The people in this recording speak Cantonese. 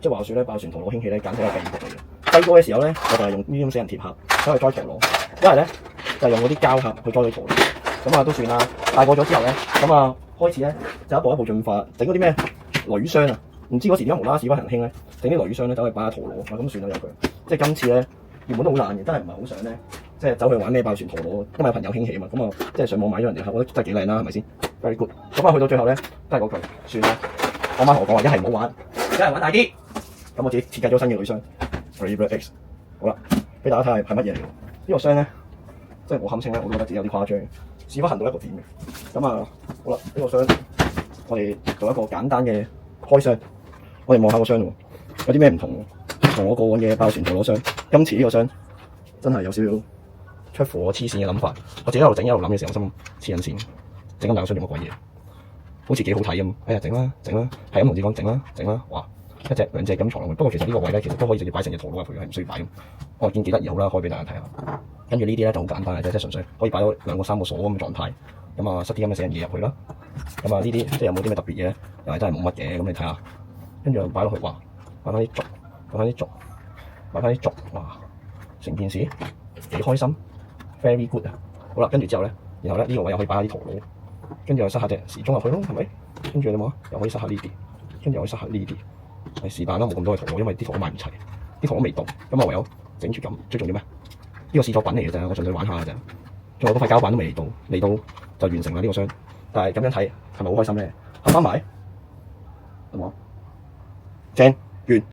即係話説咧，爆旋陀螺氫氣咧，簡直係病毒嚟嘅。細個嘅時候咧，我就係用呢啲咁死人鐵盒走去裝陀螺，一係咧就係用嗰啲膠盒去裝啲陀螺。咁啊都算啦。大個咗之後咧，咁啊開始咧就一步一步進化，整嗰啲咩鋁箱啊，唔知嗰時點解無啦啦屎忽行興咧，整啲鋁箱咧走去擺下陀螺，咁算啦有佢。即係今次咧原本都好爛嘅，真係唔係好想咧，即係走去玩咩爆旋陀螺，因為有朋友興起啊嘛，咁啊即係上網買咗人哋盒，我覺得真係幾靚啦，係咪先 ？Very good。咁啊去到最後咧都係嗰句，算啦。我媽同我講話，一係唔好玩，一係玩大啲。咁我自己設計咗新嘅鋁箱 Libra X。好啦，俾大家睇下係乜嘢嚟嘅。呢個箱咧，即係我堪稱咧，我都覺得自己有啲誇張，屎忽痕到一個點嘅。咁啊，好啦，呢個箱我哋做一個簡單嘅開箱。我哋望下個箱喎，有啲咩唔同？同我過往嘅爆旋陀螺箱，今次呢個箱真係有少少出乎黐線嘅諗法。我自己一路整一路諗嘅時候，我心黐緊線，整咁大個箱做乜鬼嘢？好似幾好睇咁。哎呀，整啦，係咁同自己講整啦，整啦，哇！一隻兩隻咁藏落去。不過其實呢個位咧，其實都可以直接擺成隻陀螺入去，係唔需要擺咁。我見幾得意好啦，開俾大家睇下。跟住呢啲咧就好簡單嘅啫，即係純粹可以擺到2個3個鎖咁嘅狀態。咁啊，塞啲咁嘅死人嘢入去啦。咁啊，呢啲即係有冇啲咩特別嘢咧？又係真係冇乜嘅。咁你睇下，跟住擺落去，哇！擺翻啲軸，擺翻啲軸，哇！成件事幾開心 ，very good 啊！好啦，跟住之後咧，然後咧呢個位又可以擺下啲陀螺，跟住又塞下隻時鐘入去咯，係咪？跟住你望下，又可以塞下呢啲，跟住又可以塞下呢啲。係是但啦，冇咁多嘅陀螺，因為啲陀螺買唔齊，啲陀螺未到，咁啊唯有整住咁。最重要咩？呢個試作品嚟嘅啫，我純粹玩下嘅啫。仲有嗰塊膠板都未到就完成啦呢個箱。但係咁樣睇係咪好開心咧？合翻埋，係嘛？正完。